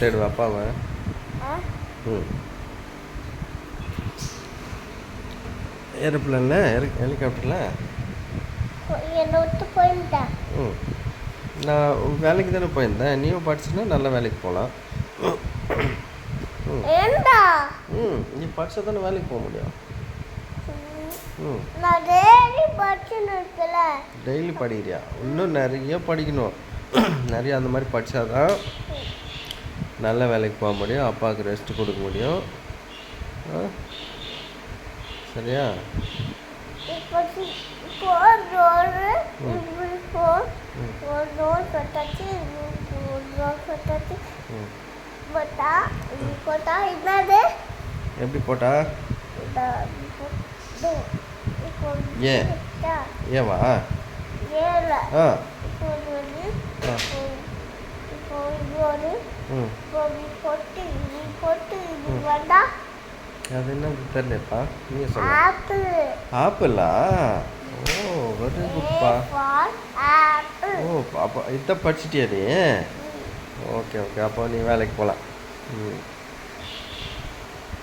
தேடுவா அப்பாவை. ம் ஏரோப்ளேனில் ஹெலிகாப்டரில் என்னை விட்டு போயிருந்தேன். ம் நான் வேலைக்கு தானே போயிருந்தேன். நீயும் படிச்சுன்னா நல்ல வேலைக்கு போகலாம். ஏண்டா நீ படித்தா தானே வேலைக்கு போக முடியும். நான் டெய்லி படிச்சுன்னு இருக்கல. டெய்லி படிக்கிறியா? இன்னும் நிறைய படிக்கணும். நிறைய அந்த மாதிரி படித்தாதான் நல்ல வேலைக்கு போக முடியும். அப்பாவுக்கு ரெஸ்ட் கொடுக்க முடியும். சரியா? இப்போ ரோல் கட்டாச்சு போட்டா என்னது எப்படி போட்டா? ஏன் ஏவா? ஏல ஆ இப்போ இது ஒரு பொட்டு இது வேண்டா. அது என்ன தெரியலப்பா, நீங்க சொல்ல. ஆப்பிள். ஆப்பிளா? ஓ வெரி குட்பா. ஆப்பிள். ஓ அப்போ இதான் படிச்சிட்டியா நீ? ஓகே ஓகே, அப்போ நீ வேலைக்கு போகலாம்.